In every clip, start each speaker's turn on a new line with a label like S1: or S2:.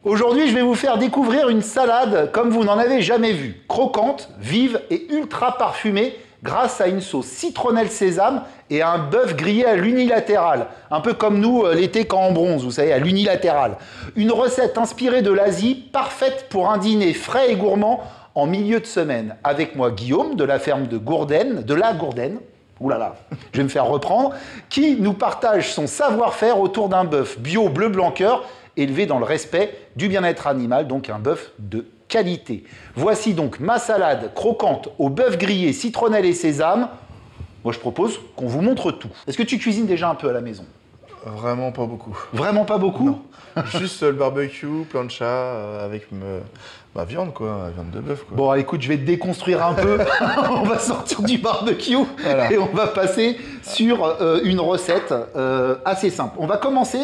S1: Aujourd'hui, je vais vous faire découvrir une salade comme vous n'en avez jamais vu. Croquante, vive et ultra parfumée grâce à une sauce citronnelle sésame et à un bœuf grillé à l'unilatéral. Un peu comme nous l'été quand on bronze, vous savez, à l'unilatéral. Une recette inspirée de l'Asie, parfaite pour un dîner frais et gourmand en milieu de semaine. Avec moi, Guillaume, de la ferme de Gourdaine, de la Gourdaine. Ouh là là, je vais me faire reprendre, qui nous partage son savoir-faire autour d'un bœuf bio bleu blanc cœur, élevé dans le respect du bien-être animal, donc un bœuf de qualité. Voici donc ma salade croquante au bœuf grillé, citronnelle et sésame. Moi, je propose qu'on vous montre tout. Est-ce que tu cuisines déjà un peu à la maison?
S2: Vraiment pas beaucoup.
S1: Vraiment pas beaucoup?
S2: Non. Juste le barbecue, plancha, avec ma viande, quoi, la viande de bœuf, quoi.
S1: Bon, écoute, je vais te déconstruire un peu. On va sortir du barbecue voilà. Et on va passer sur une recette assez simple. On va commencer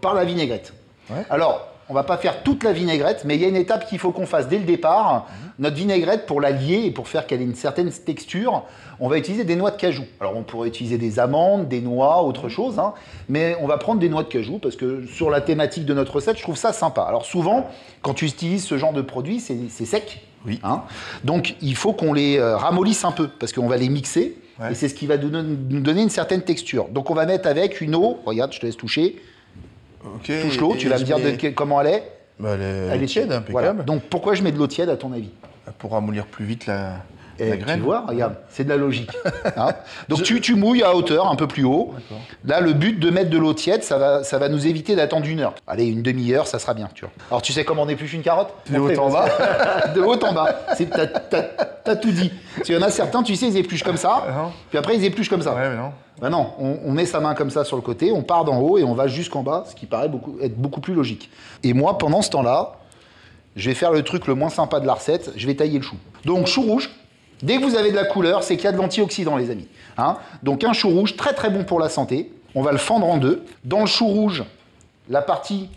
S1: par la vinaigrette.
S2: Ouais.
S1: Alors, on va pas faire toute la vinaigrette, mais il y a une étape qu'il faut qu'on fasse dès le départ. Notre vinaigrette, pour la lier et pour faire qu'elle ait une certaine texture, on va utiliser des noix de cajou. Alors, on pourrait utiliser des amandes, des noix, autre chose, hein, mais on va prendre des noix de cajou parce que sur la thématique de notre recette, je trouve ça sympa. Alors, souvent, quand tu utilises ce genre de produit, c'est sec.
S2: Oui.
S1: Hein, donc, il faut qu'on les ramollisse un peu parce qu'on va les mixer. Ouais. Et c'est ce qui va nous donner une certaine texture. Donc, on va mettre avec une eau. Regarde, je te laisse toucher.
S2: Okay.
S1: Touche l'eau, tu vas me dire comment elle est.
S2: Bah, elle est tiède, impeccable. Voilà.
S1: Donc pourquoi je mets de l'eau tiède à ton avis?
S2: Pour ramollir plus vite la graine.
S1: Tu vois, regarde, c'est de la logique. Hein, donc tu mouilles à hauteur, un peu plus haut. Là, le but de mettre de l'eau tiède, ça va nous éviter d'attendre 1 heure. Allez, une demi-heure, ça sera bien. Tu vois. Alors tu sais comment on épluche une carotte?
S2: De haut en bas.
S1: De haut en bas. T'as tout dit. Parce qu'il y en a certains, tu sais, ils épluchent comme ça, puis après ils épluchent comme ça.
S2: Ouais, mais non.
S1: Ben non, on met sa main comme ça sur le côté, on part d'en haut et on va jusqu'en bas, ce qui paraît être beaucoup plus logique. Et moi, pendant ce temps-là, je vais faire le truc le moins sympa de la recette, je vais tailler le chou. Donc, chou rouge, dès que vous avez de la couleur, c'est qu'il y a de l'antioxydant, les amis. Hein, donc, un chou rouge, très très bon pour la santé. On va le fendre en deux. Dans le chou rouge, la partie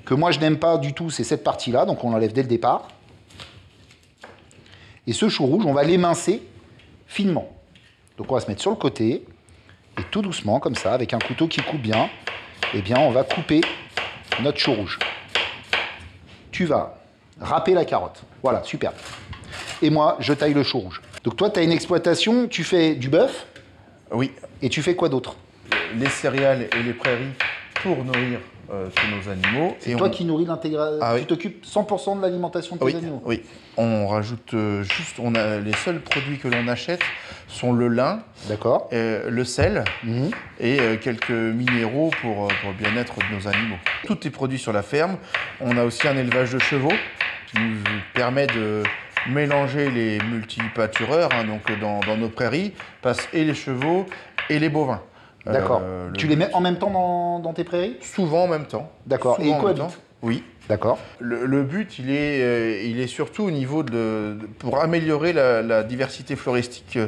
S1: que moi je n'aime pas du tout, c'est cette partie-là, donc on l'enlève dès le départ. Et ce chou rouge, on va l'émincer finement. Donc, on va se mettre sur le côté. Et tout doucement, comme ça, avec un couteau qui coupe bien, eh bien, on va couper notre chou rouge. Tu vas râper la carotte. Voilà, super. Et moi, je taille le chou rouge. Donc toi, tu as une exploitation, tu fais du bœuf.
S2: Oui.
S1: Et tu fais quoi d'autre?
S2: Les céréales et les prairies pour nourrir tous nos animaux.
S1: C'est toi qui nourris l'intégralité.
S2: Ah, oui.
S1: Tu t'occupes 100% de l'alimentation de tes animaux.
S2: Oui. On rajoute juste, les seuls produits que l'on achète sont le lin, le sel et quelques minéraux pour le bien-être de nos animaux. Tout est produit sur la ferme. On a aussi un élevage de chevaux qui nous permet de mélanger les multipâtureurs, hein, donc dans nos prairies, passent et les chevaux et les bovins.
S1: D'accord. Tu les mets en même temps dans tes prairies?
S2: Souvent en même temps.
S1: D'accord. Et ils cohabitent?
S2: Oui.
S1: D'accord.
S2: Le but, il est surtout au niveau pour améliorer la diversité floristique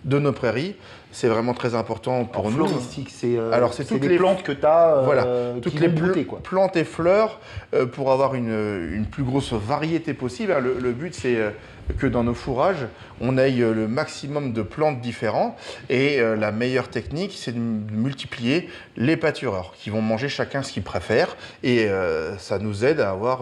S2: de nos prairies. C'est vraiment très important pour nous.
S1: Floristique, c'est
S2: toutes
S1: les plantes que tu as
S2: toutes les plantes et fleurs pour avoir une plus grosse variété possible. Le but, c'est que dans nos fourrages, on ait le maximum de plantes différentes. Et la meilleure technique, c'est de multiplier les pâtureurs qui vont manger chacun ce qu'ils préfèrent. Et ça nous aide à avoir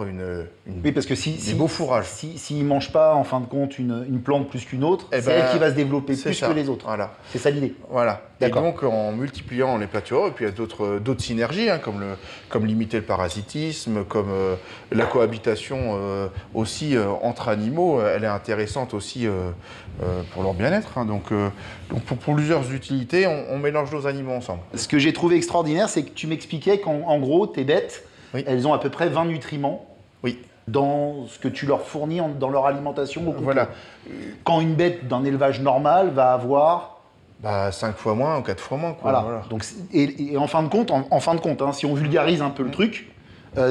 S1: oui, parce que
S2: des beaux fourrages.
S1: S'ils ne mangent pas, en fin de compte, une plante plus qu'une autre, c'est elle qui va se développer plus que les autres.
S2: Voilà.
S1: C'est ça l'idée.
S2: Voilà. Et donc, en multipliant les pâtureurs, et puis il y a d'autres synergies, hein, comme limiter le parasitisme, comme la cohabitation aussi entre animaux, elle est intéressante aussi pour leur bien-être. Hein. Donc pour plusieurs utilités, on mélange nos animaux ensemble. Ce
S1: que j'ai trouvé extraordinaire, c'est que tu m'expliquais qu'en gros, tes bêtes, elles ont à peu près 20 nutriments.
S2: Oui.
S1: Dans ce que tu leur fournis dans leur alimentation.
S2: Voilà.
S1: Quand une bête d'un élevage normal va avoir
S2: 5 fois moins ou 4 fois moins. Quoi.
S1: Voilà. Donc, et en fin de compte, hein, si on vulgarise un peu le truc,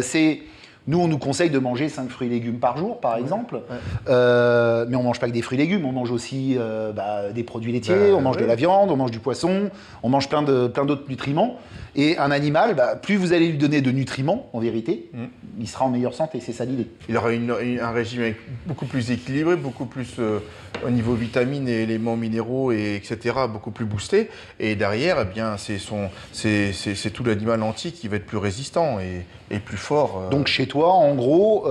S1: c'est Nous, on nous conseille de manger 5 fruits et légumes par jour, par exemple. Mais on ne mange pas que des fruits et légumes, on mange aussi des produits laitiers, on mange de la viande, on mange du poisson, on mange plein d'autres nutriments. Et un animal, plus vous allez lui donner de nutriments, en vérité, il sera en meilleure santé, c'est ça l'idée.
S2: Il aura un régime beaucoup plus équilibré, beaucoup plus au niveau vitamines et éléments minéraux, etc., beaucoup plus boosté. Et derrière, eh bien, c'est tout l'animal entier qui va être plus résistant et plus fort.
S1: Donc chez toi, en gros,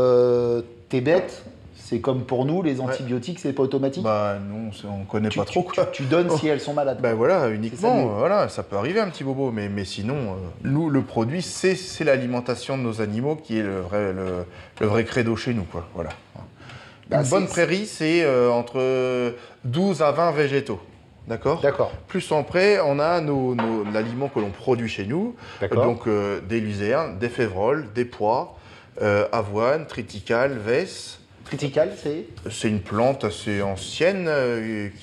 S1: tes bêtes, c'est comme pour nous, les antibiotiques, c'est pas automatique?
S2: Non, on ne connaît pas trop. Quoi.
S1: Tu donnes si elles sont malades.
S2: Voilà, uniquement. Voilà, ça peut arriver un petit bobo, mais sinon, nous, le produit, c'est l'alimentation de nos animaux qui est le vrai credo chez nous. Quoi. Voilà. Une bonne prairie, c'est entre 12 à 20 végétaux. D'accord. Plus en près, on a l'aliment que l'on produit chez nous. Donc des luzernes, des févroles, des pois, avoine, triticale, vesse.
S1: Triticale,
S2: c'est une plante assez ancienne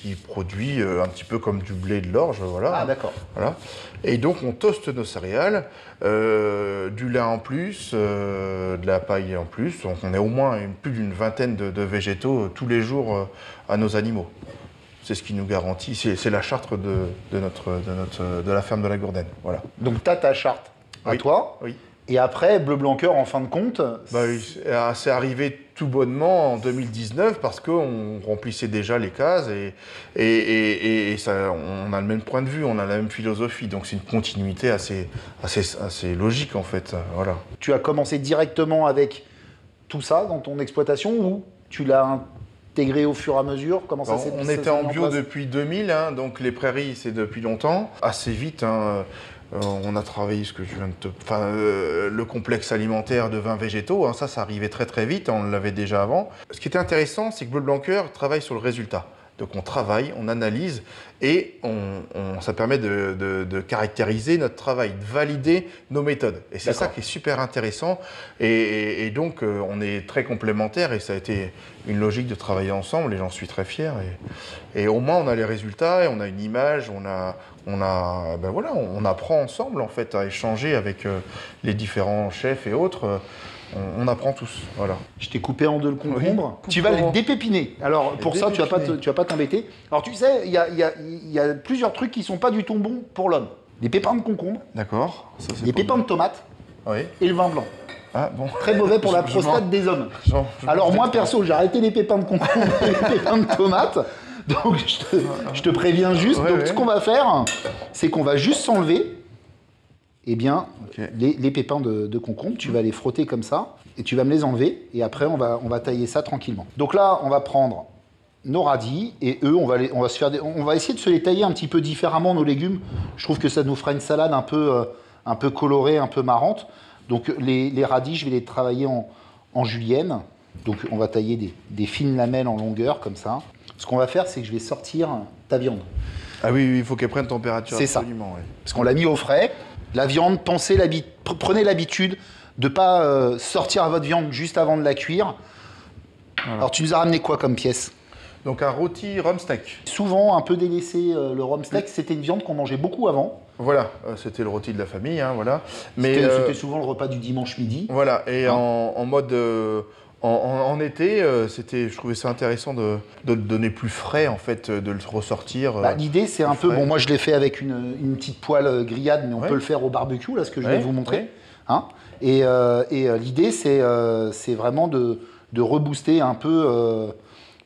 S2: qui produit un petit peu comme du blé et de l'orge, voilà.
S1: Ah, d'accord.
S2: Voilà. Et donc on toaste nos céréales, du lait en plus, de la paille en plus. Donc on est au moins plus d'une vingtaine de végétaux tous les jours à nos animaux. C'est ce qui nous garantit, c'est la charte de la ferme de la Gourdaine. Voilà.
S1: Donc tu as ta charte à toi.
S2: Oui.
S1: Et après, Bleu Blanc Cœur, en fin de compte...
S2: c'est arrivé tout bonnement en 2019 parce qu'on remplissait déjà les cases et ça, on a le même point de vue, on a la même philosophie. Donc c'est une continuité assez logique en fait. Voilà.
S1: Tu as commencé directement avec tout ça dans ton exploitation ou tu l'as intégré au fur et à mesure? Comment ça s'est
S2: On était en bio depuis 2000, donc les prairies c'est depuis longtemps. Assez vite, on a travaillé le complexe alimentaire de vins végétaux, ça arrivait très très vite, on l'avait déjà avant. Ce qui était intéressant, c'est que Bleu Blanc Cœur travaille sur le résultat. Donc on travaille, on analyse et ça permet de caractériser notre travail, de valider nos méthodes. Et c'est ça qui est super intéressant. Et donc on est très complémentaires et ça a été une logique de travailler ensemble et j'en suis très fier. Et au moins on a les résultats et on a une image, on apprend ensemble en fait à échanger avec les différents chefs et autres. On apprend tous, voilà.
S1: Je t'ai coupé en deux le concombre. Tu vas le dépépiner. Alors, pour ça, tu vas pas t'embêter. Alors, tu sais, il y a plusieurs trucs qui ne sont pas du tout bons pour l'homme. Les pépins de concombre.
S2: D'accord.
S1: Les pépins de tomates. Et le vin blanc.
S2: Ah, bon.
S1: Très mauvais pour la prostate des hommes. Alors, moi, perso, j'ai arrêté les pépins de concombre et les pépins de tomates. Donc, je te préviens juste. Donc, ce qu'on va faire, c'est qu'on va juste s'enlever. Eh bien, les pépins de concombre, tu vas les frotter comme ça et tu vas me les enlever et après on va tailler ça tranquillement. Donc là, on va prendre nos radis et eux, on va essayer de se les tailler un petit peu différemment nos légumes. Je trouve que ça nous fera une salade un peu colorée, un peu marrante. Donc les radis, je vais les travailler en julienne. Donc on va tailler des fines lamelles en longueur comme ça. Ce qu'on va faire, c'est que je vais sortir ta viande.
S2: Ah oui, il faut qu'elle prenne température.
S1: C'est absolument, ça. Parce qu'on l'a mis au frais. La viande, prenez l'habitude de ne pas sortir votre viande juste avant de la cuire. Voilà. Alors, tu nous as ramené quoi comme pièce?
S2: Donc, un rôti rhum steak.
S1: Souvent un peu délaissé, le rhum steak, c'était une viande qu'on mangeait beaucoup avant.
S2: Voilà, c'était le rôti de la famille, voilà.
S1: C'était souvent le repas du dimanche midi.
S2: Voilà, et en mode... En été, je trouvais ça intéressant de le donner plus frais, en fait, de le ressortir.
S1: L'idée, c'est un peu... Bon, moi, je l'ai fait avec une petite poêle grillade, mais on peut le faire au barbecue, là, ce que je vais vous montrer. Et l'idée, c'est vraiment de rebooster un peu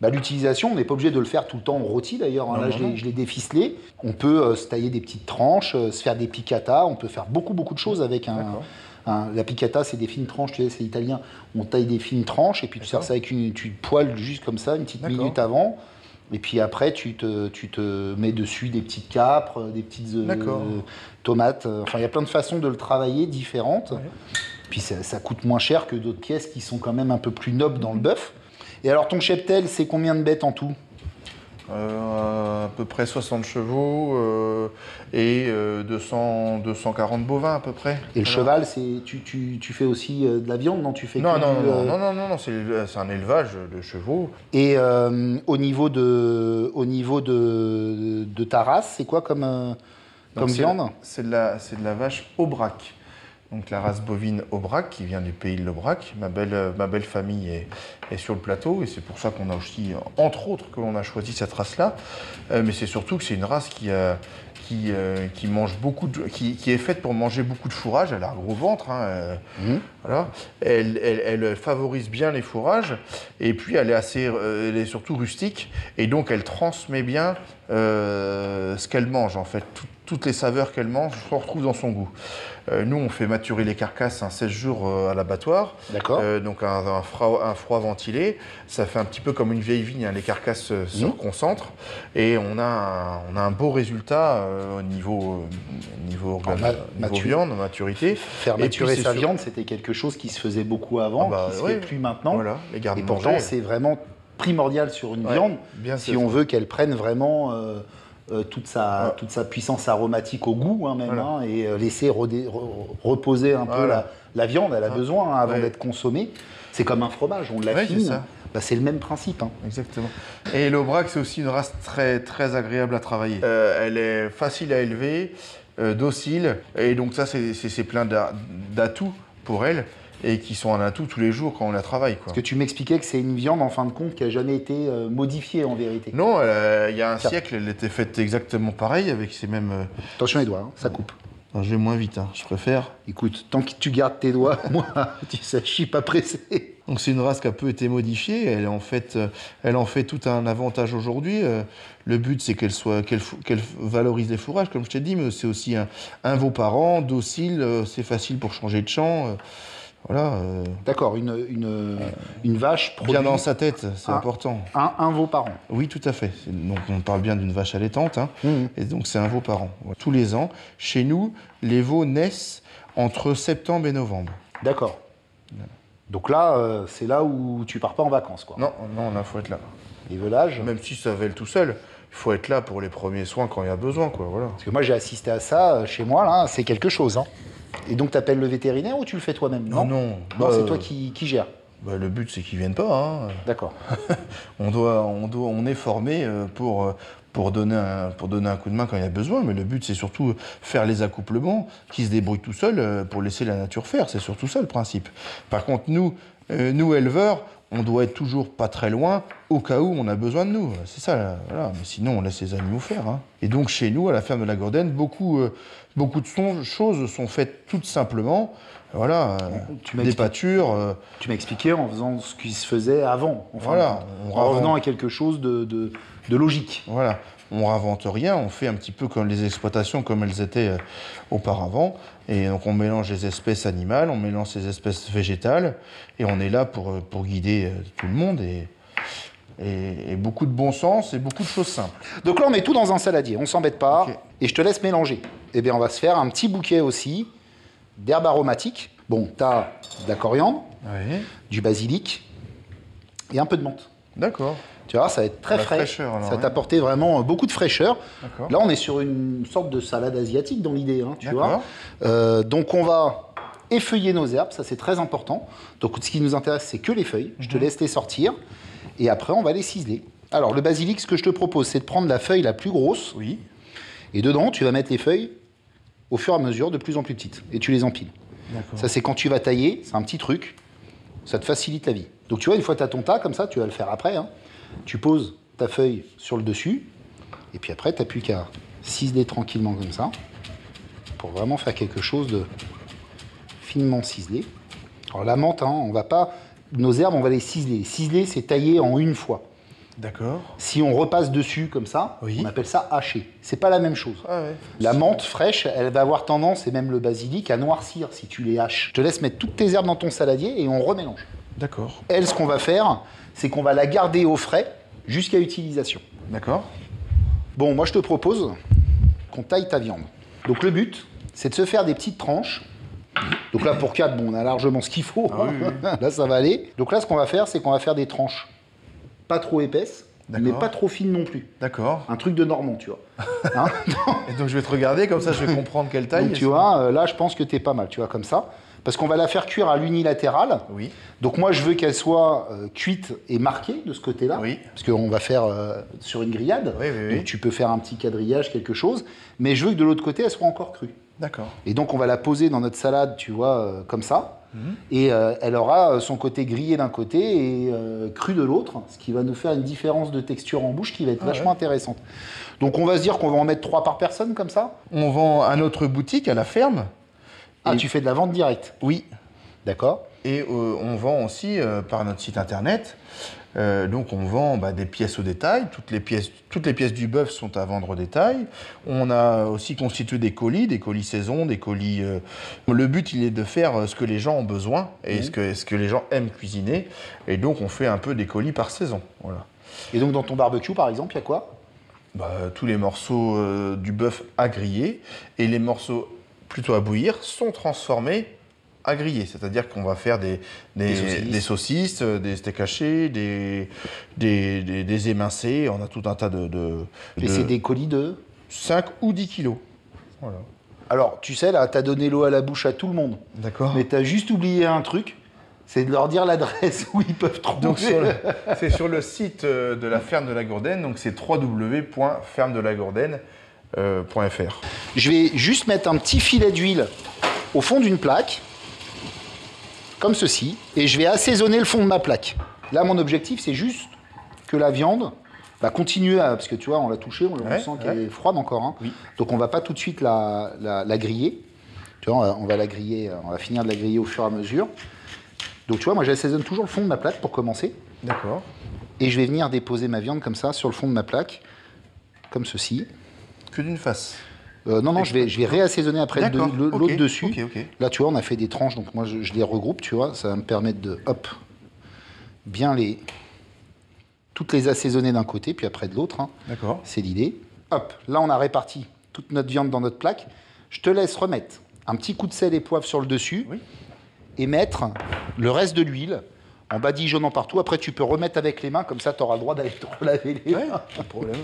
S1: l'utilisation. On n'est pas obligé de le faire tout le temps en rôti, d'ailleurs. Là, je l'ai déficelé. On peut se tailler des petites tranches, se faire des piccata. On peut faire beaucoup de choses avec la piccata, c'est des fines tranches, tu sais, c'est italien. On taille des fines tranches et puis tu sers ça avec tu poêles juste comme ça, une petite minute avant. Et puis après, tu te mets dessus des petites capres, des petites tomates. Enfin, il y a plein de façons de le travailler différentes. Puis ça coûte moins cher que d'autres pièces qui sont quand même un peu plus nobles dans le bœuf. Et alors, ton cheptel, c'est combien de bêtes en tout?
S2: À peu près 60 chevaux et 240 bovins à peu près.
S1: Et le cheval, tu fais aussi de la viande, non?
S2: Non, c'est un élevage de chevaux.
S1: Et au niveau de ta race, c'est quoi comme viande?
S2: C'est de la vache Aubrac. Donc la race bovine Aubrac, qui vient du pays de l'Aubrac. Ma belle famille est sur le plateau, et c'est pour ça qu'on a aussi, entre autres, que l'on a choisi cette race-là. Mais c'est surtout que c'est une race qui mange beaucoup qui est faite pour manger beaucoup de fourrage. Elle a un gros ventre, hein, voilà. Elle favorise bien les fourrages, et puis elle est surtout rustique, et donc elle transmet bien ce qu'elle mange en fait. Toutes les saveurs qu'elle mange, on retrouve dans son goût. Nous, on fait maturer les carcasses 16 jours à l'abattoir.
S1: D'accord.
S2: Donc un froid ventilé. Ça fait un petit peu comme une vieille vigne, hein. Les carcasses se reconcentrent, et on a un beau résultat au niveau viande, maturité.
S1: Faire maturer sa viande, c'était quelque chose qui se faisait beaucoup avant, qui se fait plus maintenant.
S2: Voilà, les
S1: et pourtant, c'est vraiment primordial sur une viande, si on veut qu'elle prenne vraiment toute sa puissance aromatique au goût, hein, même, voilà. Hein, et laisser reposer un peu la viande. Elle a besoin, hein, avant d'être consommée. C'est comme un fromage, on l'affine. C'est le même principe. Hein.
S2: Exactement. Et l'Aubrac, c'est aussi une race très, très agréable à travailler. Elle est facile à élever, docile, et donc ça, c'est plein d'atouts pour elle, et qui sont un atout tous les jours quand on la travaille, quoi.
S1: Parce que tu m'expliquais que c'est une viande, en fin de compte, qui n'a jamais été modifiée, en vérité.
S2: Non, il y a un siècle, elle était faite exactement pareil, avec ces mêmes...
S1: Attention les doigts, hein, ça coupe.
S2: Non, je vais moins vite, hein, je préfère.
S1: Écoute, tant que tu gardes tes doigts, moi, tu sais, je suis pas pressé.
S2: Donc c'est une race qui a peu été modifiée, elle en fait tout un avantage aujourd'hui. Le but, c'est qu'elle valorise les fourrages, comme je t'ai dit, mais c'est aussi un veau par an, docile, c'est facile pour changer de champ. Voilà.
S1: D'accord, une vache produit...
S2: Bien dans sa tête, c'est important.
S1: Un veau par an.
S2: Oui, tout à fait. Donc on parle bien d'une vache allaitante, hein, et donc c'est un veau par an. Tous les ans, chez nous, les veaux naissent entre septembre et novembre.
S1: D'accord. Donc là, c'est là où tu pars pas en vacances, quoi.
S2: Non, il faut être là.
S1: Les veulages.
S2: Même si ça vèle tout seul, il faut être là pour les premiers soins quand il y a besoin, quoi. Voilà.
S1: Parce que moi, j'ai assisté à ça chez moi, là, c'est quelque chose, hein. Et donc, tu appelles le vétérinaire ou tu le fais toi-même?
S2: Non,
S1: c'est toi qui gères.
S2: Le but, c'est qu'ils ne viennent pas. Hein.
S1: D'accord.
S2: on est formé pour donner un coup de main quand il y a besoin, mais le but, c'est surtout faire les accouplements, qui se débrouillent tout seuls pour laisser la nature faire. C'est surtout ça, le principe. Par contre, nous éleveurs, on doit être toujours pas très loin, au cas où on a besoin de nous. C'est ça, voilà. Mais sinon, on laisse les animaux faire. Hein. Et donc, chez nous, à la ferme de la Gourdaine, beaucoup de choses sont faites tout simplement. Voilà, des pâtures.
S1: Tu m'as expliqué en faisant ce qui se faisait avant. Enfin,
S2: voilà.
S1: En revenant à quelque chose de logique.
S2: Voilà. On ne réinvente rien, on fait un petit peu comme les exploitations comme elles étaient auparavant. Et donc on mélange les espèces animales, on mélange les espèces végétales, et on est là pour guider tout le monde, et beaucoup de bon sens et beaucoup de choses simples.
S1: Donc là on met tout dans un saladier, on s'embête pas, okay. Et je te laisse mélanger. Eh bien on va se faire un petit bouquet aussi d'herbes aromatiques. Bon, tu as de la coriandre, du basilic et un peu de menthe.
S2: D'accord.
S1: Tu vois, ça va être très frais, ça va t'apporter vraiment beaucoup de fraîcheur. Là, on est sur une sorte de salade asiatique dans l'idée, hein, tu vois. Donc, on va effeuiller nos herbes, ça c'est très important. Donc, ce qui nous intéresse, c'est que les feuilles. Je te laisse les sortir et après, on va les ciseler. Alors, le basilic, ce que je te propose, c'est de prendre la feuille la plus grosse.
S2: Oui.
S1: Et dedans, tu vas mettre les feuilles au fur et à mesure de plus en plus petites et tu les empiles. Ça, c'est quand tu vas tailler, c'est un petit truc, ça te facilite la vie. Donc, tu vois, une fois que tu as ton tas comme ça, tu vas le faire après, hein. Tu poses ta feuille sur le dessus, et puis après, tu n'as plus qu'à ciseler tranquillement comme ça, pour vraiment faire quelque chose de finement ciselé. Alors la menthe, hein, on va pas... Nos herbes, on va les ciseler. Ciseler, c'est tailler en une fois.
S2: D'accord.
S1: Si on repasse dessus comme ça, on appelle ça hacher. C'est pas la même chose. La menthe fraîche, elle va avoir tendance, et même le basilic, à noircir si tu les haches. Je te laisse mettre toutes tes herbes dans ton saladier et on remélange.
S2: D'accord.
S1: Elle, ce qu'on va faire, c'est qu'on va la garder au frais jusqu'à utilisation.
S2: D'accord.
S1: Bon, moi je te propose qu'on taille ta viande. Donc le but, c'est de se faire des petites tranches. Donc là, pour 4, bon, on a largement ce qu'il faut. Là, ça va aller. Donc là, ce qu'on va faire, c'est qu'on va faire des tranches pas trop épaisses, mais pas trop fines non plus.
S2: D'accord.
S1: Un truc de Normand, tu vois. Hein?
S2: Et donc je vais te regarder, comme ça je vais comprendre quelle taille.
S1: Donc tu vois, là, je pense que t'es pas mal, tu vois, comme ça. Parce qu'on va la faire cuire à l'unilatéral.
S2: Oui.
S1: Donc moi, je veux qu'elle soit cuite et marquée de ce côté-là.
S2: Oui.
S1: Parce qu'on va faire sur une grillade.
S2: Oui.
S1: Donc tu peux faire un petit quadrillage, quelque chose. Mais je veux que de l'autre côté, elle soit encore crue.
S2: D'accord.
S1: Et donc, on va la poser dans notre salade, tu vois, comme ça. Et elle aura son côté grillé d'un côté et cru de l'autre, ce qui va nous faire une différence de texture en bouche qui va être vachement intéressante. Donc, on va se dire qu'on va en mettre 3 par personne, comme ça.
S2: On vend à notre boutique, à la ferme.
S1: Ah, tu fais de la vente directe?
S2: Oui.
S1: D'accord.
S2: Et on vend aussi par notre site internet. Donc on vend des pièces au détail. Toutes les pièces du bœuf sont à vendre au détail. On a aussi constitué des colis saison, des colis. Le but, il est de faire ce que les gens ont besoin et ce que les gens aiment cuisiner. Et donc on fait un peu des colis par saison. Voilà.
S1: Et donc dans ton barbecue, par exemple, il y a quoi?
S2: Tous les morceaux du bœuf à griller et les morceaux plutôt à bouillir sont transformés à griller, c'est-à-dire qu'on va faire des saucisses, des steaks hachés, des émincés, on a tout un tas
S1: Et c'est des colis de
S2: 5 ou 10 kilos. Voilà.
S1: Alors, tu sais, là, tu as donné l'eau à la bouche à tout le monde.
S2: D'accord.
S1: Mais tu as juste oublié un truc, c'est de leur dire l'adresse où ils peuvent trouver.
S2: Donc, c'est sur le site de la ferme de la Gourdaine, donc c'est www.fermedelagourdaine.fr.
S1: Je vais juste mettre un petit filet d'huile au fond d'une plaque, comme ceci, et je vais assaisonner le fond de ma plaque. Là, mon objectif, c'est juste que la viande va continuer à... Parce que tu vois, on l'a touchée, on sent qu'elle est froide encore. Hein. Oui. Donc, on ne va pas tout de suite la griller. Tu vois, on va la griller, on va finir de la griller au fur et à mesure. Donc, tu vois, moi, j'assaisonne toujours le fond de ma plaque pour commencer.
S2: D'accord.
S1: Et je vais venir déposer ma viande comme ça, sur le fond de ma plaque, comme ceci.
S2: Que d'une face.
S1: Non, je vais réassaisonner après l'autre dessus.
S2: Okay.
S1: Là, tu vois, on a fait des tranches, donc moi, je les regroupe, tu vois. Ça va me permettre de, bien toutes les assaisonner d'un côté, puis après de l'autre. Hein.
S2: D'accord.
S1: C'est l'idée. Hop, là, on a réparti toute notre viande dans notre plaque. Je te laisse remettre un petit coup de sel et poivre sur le dessus et mettre le reste de l'huile en badigeonnant partout. Après, tu peux remettre avec les mains, comme ça, tu auras le droit d'aller te relaver les mains.
S2: Pas de problème.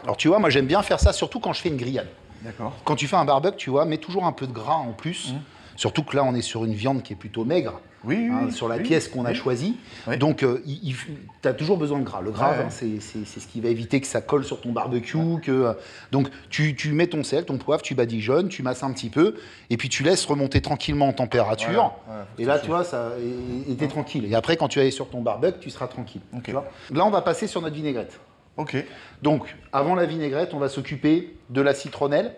S1: Alors, tu vois, moi, j'aime bien faire ça, surtout quand je fais une grillade.
S2: D'accord.
S1: Quand tu fais un barbecue, tu vois, mets toujours un peu de gras en plus. Surtout que là, on est sur une viande qui est plutôt maigre. Sur la pièce qu'on a choisie. Oui. Donc, tu as toujours besoin de gras. Le gras, c'est ce qui va éviter que ça colle sur ton barbecue. Donc, tu mets ton sel, ton poivre, tu badigeonnes, tu masses un petit peu, et puis tu laisses remonter tranquillement en température. Et là, tu vois, t'es tranquille. Et après, quand tu vas aller sur ton barbecue, tu seras tranquille. Tu vois. Là, on va passer sur notre vinaigrette. Donc, avant la vinaigrette, on va s'occuper de la citronnelle.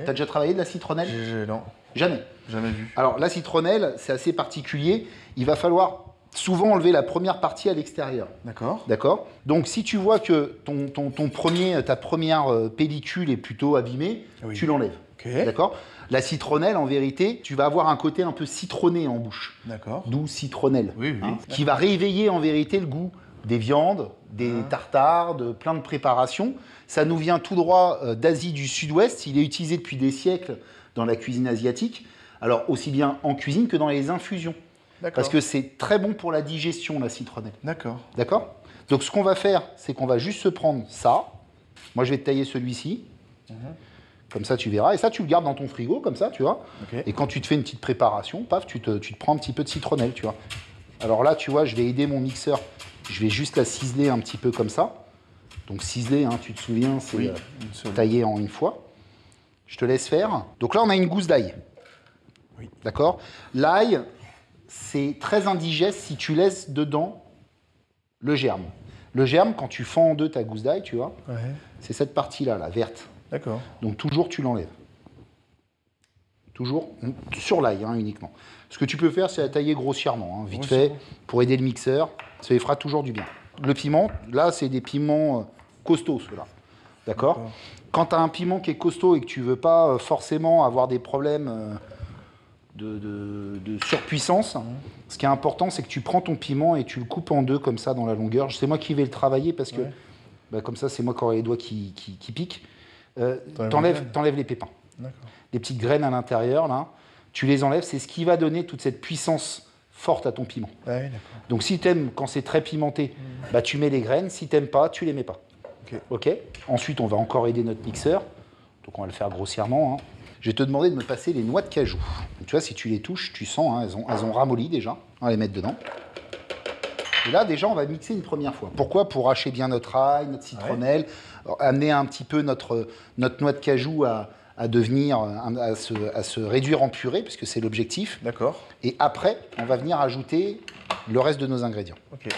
S1: T'as déjà travaillé de la citronnelle?
S2: Non.
S1: Jamais?
S2: Jamais vu.
S1: Alors, la citronnelle, c'est assez particulier. Il va falloir souvent enlever la première partie à l'extérieur. D'accord. Donc, si tu vois que ta première pellicule est plutôt abîmée, tu l'enlèves. D'accord. La citronnelle, en vérité, tu vas avoir un côté un peu citronné en bouche. D'où citronnelle. Qui va réveiller en vérité le goût des viandes, des tartares, de plein de préparations. Ça nous vient tout droit d'Asie du Sud-Ouest. Il est utilisé depuis des siècles dans la cuisine asiatique. Alors, aussi bien en cuisine que dans les infusions. Parce que c'est très bon pour la digestion, la citronnelle. D'accord. Donc, ce qu'on va faire, c'est qu'on va juste se prendre ça. Moi, je vais te tailler celui-ci. Comme ça, tu verras. Et ça, tu le gardes dans ton frigo, comme ça, tu vois. Et quand tu te fais une petite préparation, paf, tu te prends un petit peu de citronnelle, tu vois. Alors là, tu vois, je vais aider mon mixeur. Je vais juste la ciseler un petit peu comme ça. Donc ciseler, hein, tu te souviens, c'est taillé en une fois. Je te laisse faire. Donc là, on a une gousse d'ail. D'accord. L'ail, c'est très indigeste si tu laisses dedans le germe. Le germe, quand tu fends en deux ta gousse d'ail, tu vois, c'est cette partie-là, la verte. Donc toujours, tu l'enlèves. Toujours sur l'ail, hein, uniquement. Ce que tu peux faire, c'est la tailler grossièrement, hein, vite fait, pour aider le mixeur. Ça lui fera toujours du bien. Le piment, là, c'est des piments costauds, ceux-là. D'accord. Quand tu as un piment qui est costaud et que tu ne veux pas forcément avoir des problèmes de surpuissance, ce qui est important, c'est que tu prends ton piment et tu le coupes en deux comme ça dans la longueur. C'est moi qui vais le travailler parce que comme ça, c'est moi qui aurai les doigts qui piquent. T'enlèves les pépins. Les petites graines à l'intérieur, là, tu les enlèves. C'est ce qui va donner toute cette puissance forte à ton piment. Donc si tu aimes quand c'est très pimenté, tu mets les graines. Si tu n'aimes pas, tu les mets pas. Ensuite, on va encore aider notre mixeur. Donc on va le faire grossièrement. Hein. Je vais te demander de me passer les noix de cajou. Donc, tu vois, si tu les touches, tu sens, hein, elles ont ramolli déjà. On va les mettre dedans. Et là, déjà, on va mixer une première fois. Pourquoi? Pour hacher bien notre ail, notre citronnelle, amener un petit peu notre noix de cajou à à devenir, à se réduire en purée, puisque c'est l'objectif.
S2: D'accord.
S1: Et après, on va venir ajouter le reste de nos ingrédients.
S2: Ok.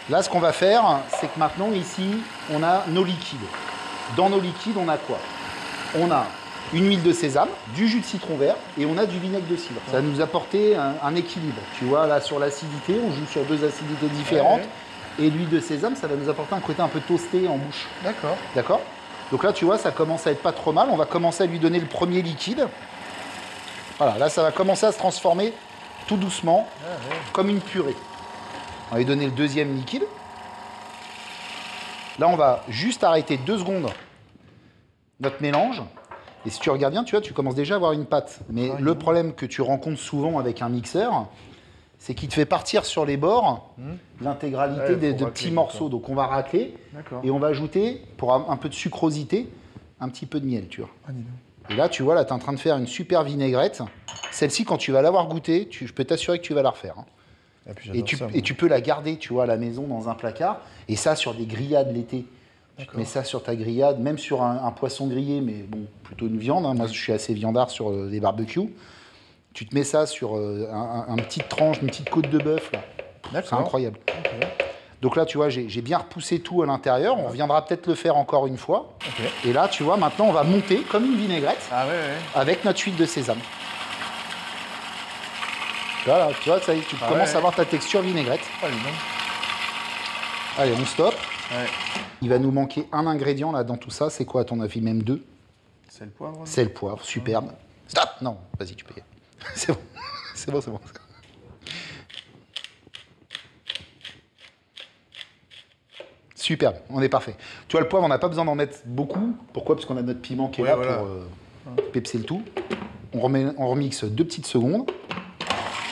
S1: Là, ce qu'on va faire, c'est que maintenant, ici, on a nos liquides. Dans nos liquides, on a quoi? On a une huile de sésame, du jus de citron vert et on a du vinaigre de cidre. Ça va nous apporter un équilibre. Tu vois, là, sur l'acidité, on joue sur 2 acidités différentes. Et l'huile de sésame, ça va nous apporter un côté un peu toasté en bouche.
S2: D'accord.
S1: D'accord? Donc là, tu vois, ça commence à être pas trop mal. On va commencer à lui donner le premier liquide. Voilà, là, ça va commencer à se transformer tout doucement, comme une purée. On va lui donner le deuxième liquide. Là, on va juste arrêter 2 secondes notre mélange. Et si tu regardes bien, tu vois, tu commences déjà à avoir une pâte. Mais le problème que tu rencontres souvent avec un mixeur, c'est qu'il te fait partir sur les bords l'intégralité de petits morceaux. Donc on va racler et on va ajouter, pour un peu de sucrosité, un petit peu de miel, tu vois. Et là, tu vois, là, tu es en train de faire une super vinaigrette. Celle-ci, quand tu vas l'avoir goûtée, je peux t'assurer que tu vas la refaire. Hein. Et tu peux la garder, tu vois, à la maison dans un placard. Et ça, sur des grillades l'été. Tu te mets ça sur ta grillade, même sur un poisson grillé, mais bon, plutôt une viande. Hein. Moi, je suis assez viandard sur les barbecues. Tu te mets ça sur une petite tranche, une petite côte de bœuf. C'est incroyable. Donc là, tu vois, j'ai bien repoussé tout à l'intérieur. On reviendra peut-être le faire encore une fois. Et là, tu vois, maintenant, on va monter comme une vinaigrette avec notre huile de sésame. Voilà, tu vois, ça y est, tu commences à avoir ta texture vinaigrette. Allez, on stoppe. Il va nous manquer un ingrédient là dans tout ça. C'est quoi à ton avis? Même 2?
S2: Sel, poivre.
S1: Sel, poivre, superbe. Stop! Non, vas-y, tu peux y aller. C'est bon, c'est bon, c'est bon. Superbe, on est parfait. Tu vois, le poivre, on n'a pas besoin d'en mettre beaucoup. Pourquoi? Parce qu'on a notre piment qui est là pour pepser le tout. On remixe 2 petites secondes.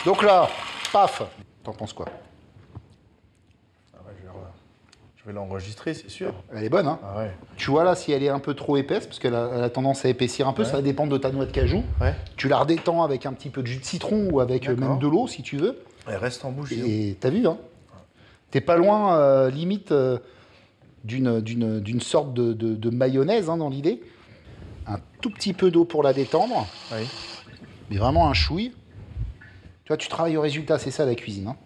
S1: Donc là, paf! T'en penses quoi?
S2: Je vais l'enregistrer, c'est sûr.
S1: Elle est bonne, hein? Tu vois là, si elle est un peu trop épaisse, parce qu'elle a tendance à épaissir un peu, ça va dépendre de ta noix de cajou. Tu la redétends avec un petit peu de jus de citron ou avec même de l'eau, si tu veux.
S2: Elle reste en bouche.
S1: Et t'as vu, hein? T'es pas loin, limite, d'une sorte de mayonnaise, hein, dans l'idée. Un tout petit peu d'eau pour la détendre. Mais vraiment un chouille. Tu vois, tu travailles au résultat, c'est ça la cuisine, hein?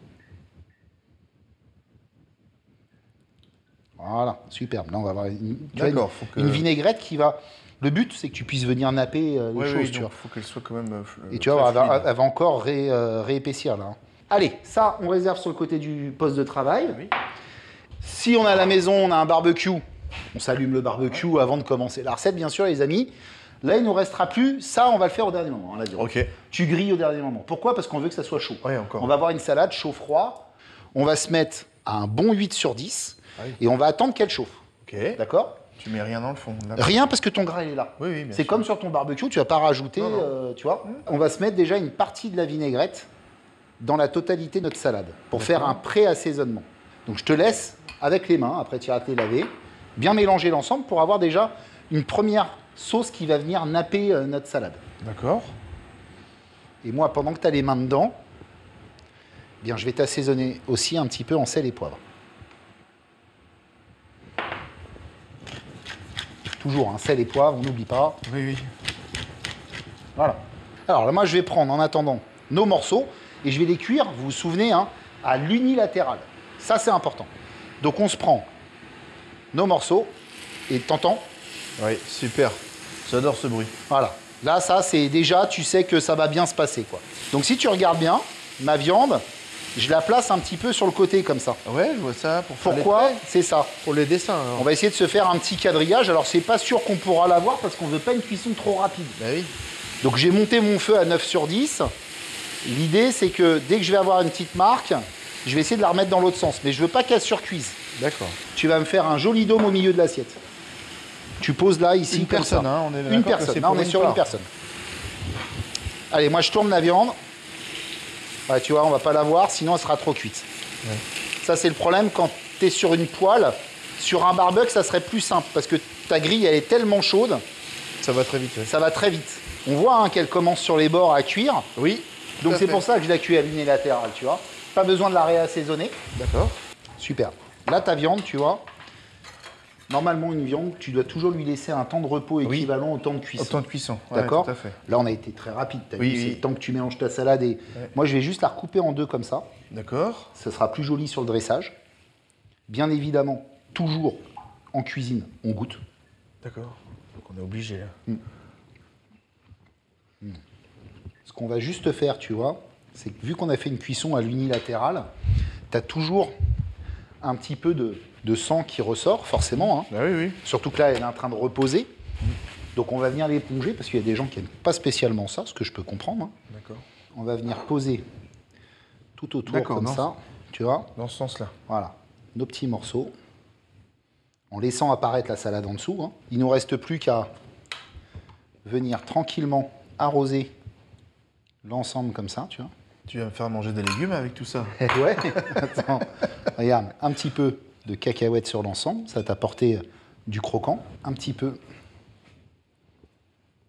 S1: Voilà, superbe. Là, on va avoir une vinaigrette qui va... Le but, c'est que tu puisses venir napper les choses. Il
S2: faut qu'elle soit quand même...
S1: et tu vois, elle va encore réépaissir, là. Allez, ça, on réserve sur le côté du poste de travail. Si on est à la maison, on a un barbecue, on s'allume le barbecue avant de commencer la recette, bien sûr, les amis. Là, il ne nous restera plus. Ça, on va le faire au dernier moment, hein, la viande. Tu grilles au dernier moment. Pourquoi? Parce qu'on veut que ça soit chaud. On va avoir une salade chaud-froid. On va se mettre à un bon 8 sur 10. Et on va attendre qu'elle chauffe. D'accord?
S2: Tu mets rien dans le fond.
S1: Rien parce que ton gras il est là. C'est comme sur ton barbecue, tu vas pas rajouter, tu vois. On va se mettre déjà une partie de la vinaigrette dans la totalité de notre salade pour faire un pré-assaisonnement. Donc je te laisse avec les mains, après tu iras te les laver, bien mélanger l'ensemble pour avoir déjà une première sauce qui va venir napper notre salade.
S2: D'accord.
S1: Et moi, pendant que tu as les mains dedans, eh bien, je vais t'assaisonner aussi un petit peu en sel et poivre. Toujours, hein, sel et poivre, on n'oublie pas. Voilà. Alors là, moi, je vais prendre en attendant nos morceaux et je vais les cuire, vous vous souvenez, hein, à l'unilatéral. Ça, c'est important. Donc, on se prend nos morceaux et t'entends?
S2: Oui, super. J'adore ce bruit.
S1: Voilà. Là, ça, c'est déjà, tu sais que ça va bien se passer, quoi. Donc, si tu regardes bien, ma viande, je la place un petit peu sur le côté, comme ça.
S2: Ouais, je vois ça.
S1: Pourquoi? C'est ça.
S2: Pour les dessins, alors.
S1: On va essayer de se faire un petit quadrillage. Alors, c'est pas sûr qu'on pourra l'avoir parce qu'on veut pas une cuisson trop rapide. Donc, j'ai monté mon feu à 9 sur 10. L'idée, c'est que dès que je vais avoir une petite marque, je vais essayer de la remettre dans l'autre sens. Mais je veux pas qu'elle surcuise.
S2: D'accord.
S1: Tu vas me faire un joli dôme au milieu de l'assiette. Tu poses là, ici,
S2: une
S1: comme
S2: personne,
S1: ça.
S2: Hein, on est
S1: une personne. Là, on est sur une personne. Allez, moi, je tourne la viande. Ouais, tu vois, on va pas la voir, sinon elle sera trop cuite. Ça, c'est le problème quand tu es sur une poêle. Sur un barbecue, ça serait plus simple parce que ta grille, elle est tellement chaude.
S2: Ça va très vite.
S1: Ça va très vite. On voit, hein, qu'elle commence sur les bords à cuire.
S2: Oui.
S1: Donc c'est pour ça que je la cuis à l'unilatéral, tu vois. Pas besoin de la réassaisonner.
S2: D'accord.
S1: Super. Là, ta viande, tu vois, Normalement, une viande, tu dois toujours lui laisser un temps de repos équivalent au temps de cuisson.
S2: Au temps de cuisson,
S1: d'accord.
S2: Tout à fait.
S1: Là, on a été très rapide. C'est
S2: Oui.
S1: le temps que tu mélanges ta salade. Et moi, je vais juste la recouper en deux comme ça.
S2: D'accord.
S1: Ça sera plus joli sur le dressage. Bien évidemment, toujours en cuisine, on goûte.
S2: D'accord. Donc on est obligé. Là.
S1: Ce qu'on va juste faire, tu vois, c'est que vu qu'on a fait une cuisson à l'unilatérale, tu as toujours un petit peu de sang qui ressort, forcément. Hein.
S2: Ah oui.
S1: Surtout que là, elle est en train de reposer. Donc on va venir l'éponger, parce qu'il y a des gens qui n'aiment pas spécialement ça, ce que je peux comprendre. Hein.
S2: D'accord.
S1: On va venir poser tout autour comme ça, tu vois.
S2: Dans ce sens-là.
S1: Voilà, nos petits morceaux, en laissant apparaître la salade en dessous. Hein. Il ne nous reste plus qu'à venir tranquillement arroser l'ensemble comme ça, tu vois.
S2: Tu vas me faire manger des légumes avec tout ça.
S1: Ouais, attends, regarde, un petit peu de cacahuètes sur l'ensemble, ça t'a apporté du croquant, un petit peu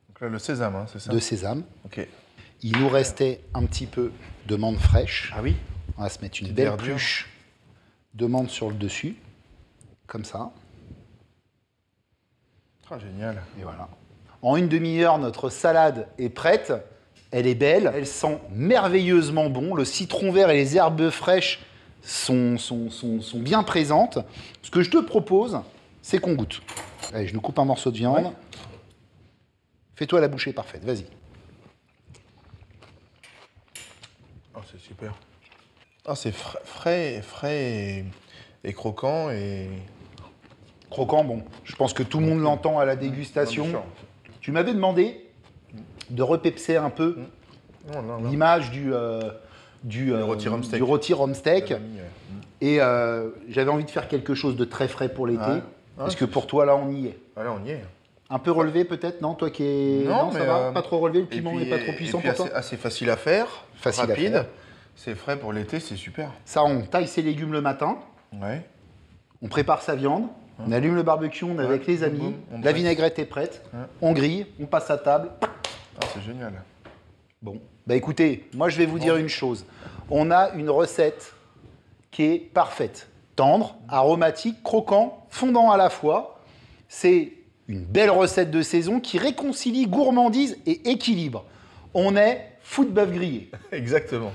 S2: Donc là, le sésame, hein, c'est ça?
S1: de sésame.
S2: Ok.
S1: Il nous restait un petit peu de menthe fraîche.
S2: Ah oui.
S1: On va se mettre une
S2: Petite
S1: belle
S2: verdure.
S1: pluche de menthe sur le dessus, comme ça.
S2: Ah, génial.
S1: Et voilà. En une demi-heure, notre salade est prête. Elle est belle, elle sent merveilleusement bon. Le citron vert et les herbes fraîches sont bien présentes. Ce que je te propose, c'est qu'on goûte. Allez, je nous coupe un morceau de viande.
S2: Ouais.
S1: Fais-toi la bouchée parfaite, vas-y.
S2: Oh, c'est super. Ah, c'est frais et croquant et...
S1: Croquant, bon, je pense que tout le monde l'entend à la dégustation.
S2: Non, bien sûr.
S1: Tu m'avais demandé de repepser un peu
S2: Non.
S1: l'image du
S2: rôti rhum steak.
S1: du rôti rhum steak.
S2: J'avais mis,
S1: Et j'avais envie de faire quelque chose de très frais pour l'été.
S2: Ouais.
S1: Parce que pour toi, là, on y est.
S2: Ah, là, on y est.
S1: Un peu relevé peut-être, non? Toi qui es...
S2: Non,
S1: ça
S2: mais,
S1: va? Pas trop relevé, le piment n'est pas trop puissant pour toi?
S2: assez facile à faire,
S1: Facile à
S2: rapide.
S1: faire.
S2: C'est frais pour l'été, c'est super.
S1: Ça, on taille ses légumes le matin,
S2: Ouais.
S1: on prépare sa viande, on allume le barbecue, on est avec les amis,
S2: boum, on
S1: la
S2: dresse.
S1: vinaigrette est prête,
S2: Ouais.
S1: on grille, on passe à table.
S2: Ah, c'est génial.
S1: Bon, bah écoutez, moi je vais vous dire une chose. On a une recette qui est parfaite. Tendre, aromatique, croquant, fondant à la fois. C'est une belle recette de saison qui réconcilie gourmandise et équilibre. On est foot bœuf grillé.
S2: Exactement.